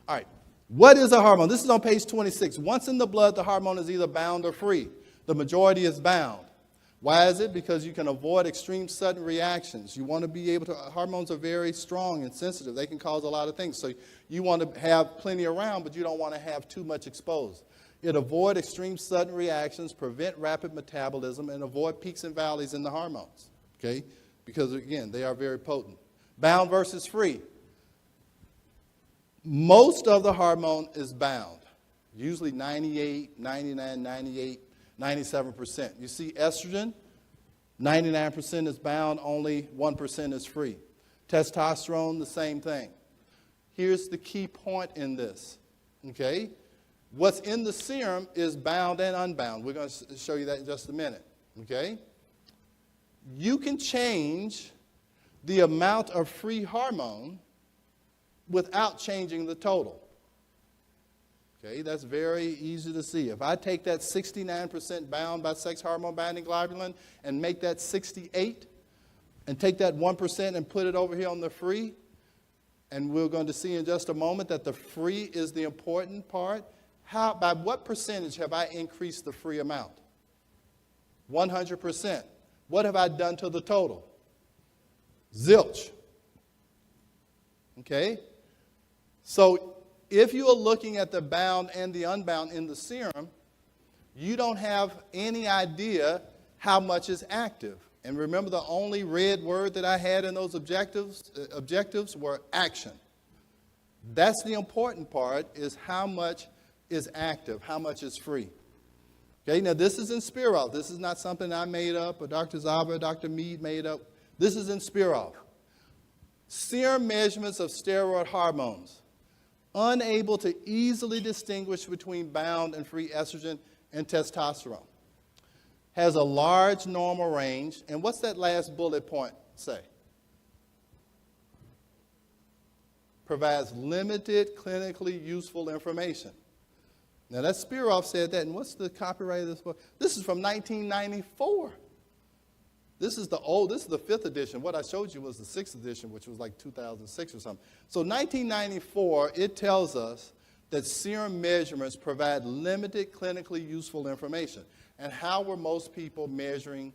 All right. What is a hormone? This is on page 26. Once in the blood, the hormone is either bound or free. The majority is bound. Why is it? Because you can avoid extreme sudden reactions. You want to be able to, hormones are very strong and sensitive. They can cause a lot of things. So you want to have plenty around, but you don't want to have too much exposed. It avoid extreme sudden reactions, prevent rapid metabolism, and avoid peaks and valleys in the hormones. Okay? Because again, they are very potent. Bound versus free. Most of the hormone is bound. Usually 98, 99, 98. 97%. You see estrogen, 99% is bound, only 1% is free. Testosterone, the same thing. Here's the key point in this, okay? What's in the serum is bound and unbound. We're going to show you that in just a minute, okay? You can change the amount of free hormone without changing the total. Okay, that's very easy to see. If I take that 69% bound by sex hormone binding globulin and make that 68, and take that 1% and put it over here on the free, and we're going to see in just a moment that the free is the important part. By what percentage have I increased the free amount? 100%. What have I done to the total? Zilch. Okay? So if you are looking at the bound and the unbound in the serum, you don't have any idea how much is active. And remember, the only red word that I had in those objectives were action. That's the important part, is how much is active, how much is free. Okay, now this is in Speroff. This is not something I made up or Dr. Zaba or Dr. Mead made up. This is in Speroff. Serum measurements of steroid hormones. Unable to easily distinguish between bound and free estrogen and testosterone. Has a large normal range. And what's that last bullet point say? Provides limited clinically useful information. Now, that Speroff said that. And what's the copyright of this book? This is from 1994. This is the fifth edition. What I showed you was the sixth edition, which was like 2006 or something. So 1994, it tells us that serum measurements provide limited clinically useful information. And how were most people measuring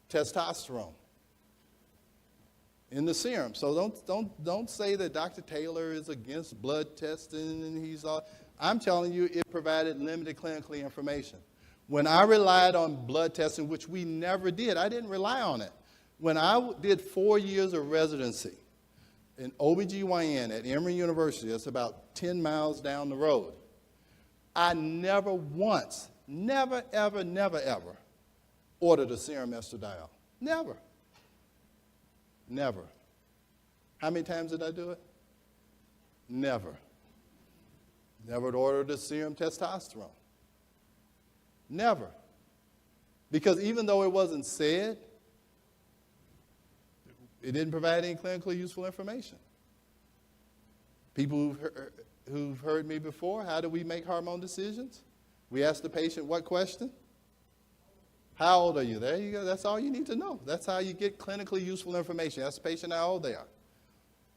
testosterone? In the serum. So don't say that Dr. Taylor is against blood testing and he's all. I'm telling you, it provided limited clinically information. When I relied on blood testing, which we never did, I didn't rely on it. When I did 4 years of residency in OBGYN at Emory University, that's about 10 miles down the road, I never once, never, ever, never, ever ordered a serum estradiol. Never. Never. How many times did I do it? Never. Never ordered a serum testosterone. Never. Because even though it wasn't said, it didn't provide any clinically useful information. People who've heard me before, how do we make hormone decisions? We ask the patient what question? How old are you? There you go. That's all you need to know. That's how you get clinically useful information. Ask the patient how old they are.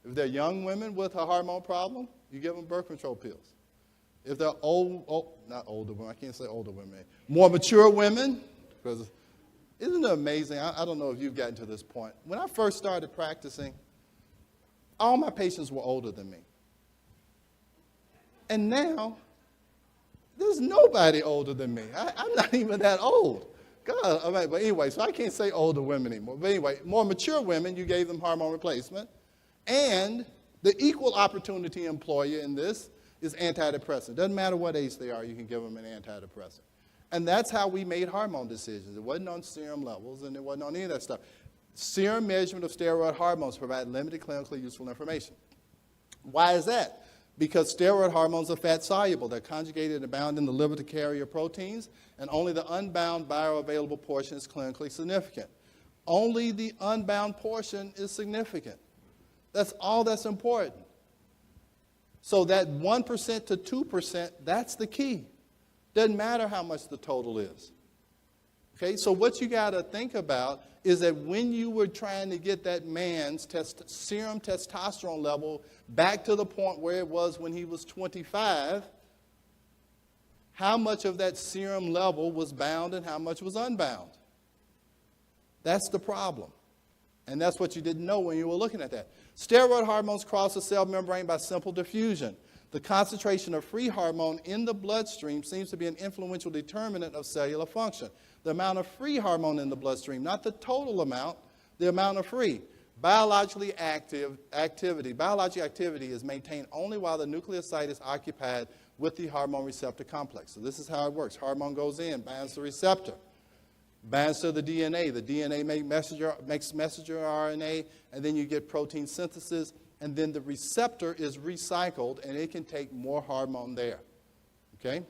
If they're young women with a hormone problem, you give them birth control pills. If they're not older women, I can't say older women, more mature women, because isn't it amazing? I don't know if you've gotten to this point. When I first started practicing, all my patients were older than me. And now, there's nobody older than me. I'm not even that old. God, I mean, but anyway, so I can't say older women anymore. But anyway, more mature women, you gave them hormone replacement. And the equal opportunity employer in this is antidepressant. Doesn't matter what age they are, you can give them an antidepressant. And that's how we made hormone decisions. It wasn't on serum levels, and it wasn't on any of that stuff. Serum measurement of steroid hormones provide limited clinically useful information. Why is that? Because steroid hormones are fat soluble. They're conjugated and bound in the liver to carrier proteins, and only the unbound bioavailable portion is clinically significant. Only the unbound portion is significant. That's all that's important. So that 1% to 2%, that's the key. Doesn't matter how much the total is. Okay, so what you got to think about is that when you were trying to get that man's serum testosterone level back to the point where it was when he was 25, how much of that serum level was bound and how much was unbound? That's the problem. And that's what you didn't know when you were looking at that. Steroid hormones cross the cell membrane by simple diffusion. The concentration of free hormone in the bloodstream seems to be an influential determinant of cellular function. The amount of free hormone in the bloodstream, not the total amount, the amount of free. Biological activity is maintained only while the nucleoside is occupied with the hormone receptor complex. So this is how it works. Hormone goes in, binds the receptor, binds to the DNA. The DNA makes messenger RNA, and then you get protein synthesis, and then the receptor is recycled, and it can take more hormone there. Okay?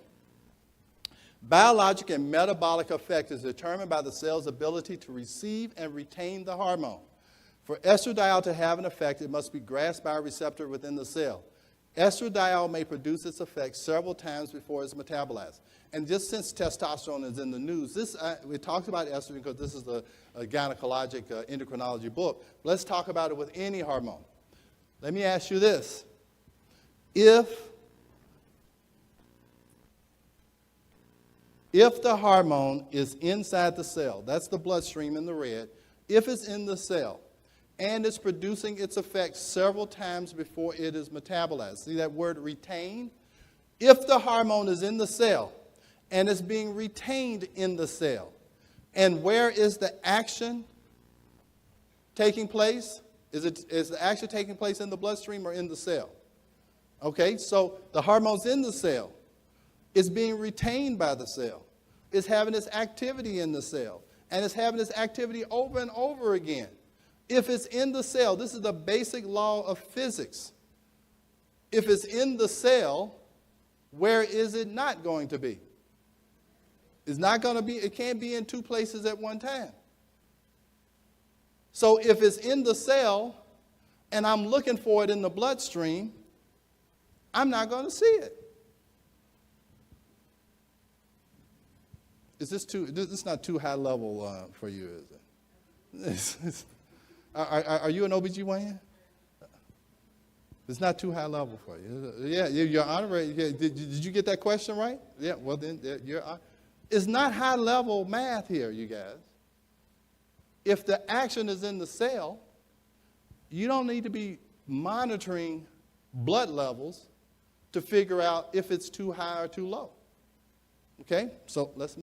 Biologic and metabolic effect is determined by the cell's ability to receive and retain the hormone. For estradiol to have an effect, it must be grasped by a receptor within the cell. Estradiol may produce its effect several times before it's metabolized. And just since testosterone is in the news, we talked about estrogen because this is a gynecologic endocrinology book. Let's talk about it with any hormone. Let me ask you this. If the hormone is inside the cell, that's the bloodstream in the red, if it's in the cell and it's producing its effect several times before it is metabolized, see that word retain? If the hormone is in the cell and it's being retained in the cell, and where is the action taking place? Is the action taking place in the bloodstream or in the cell? Okay, so the hormone's in the cell. It's being retained by the cell. It's having its activity in the cell. And it's having its activity over and over again. If it's in the cell, this is the basic law of physics. If it's in the cell, where is it not going to be? It's not going to be, it can't be in two places at one time. So if it's in the cell and I'm looking for it in the bloodstream, I'm not going to see it. Is this not too high level for you, is it? Are you an OBGYN? It's not too high level for you. Yeah, you're honorary. Did you get that question right? Yeah, well then, it's not high level math here, you guys. If the action is in the cell, you don't need to be monitoring blood levels to figure out if it's too high or too low. Okay, so let's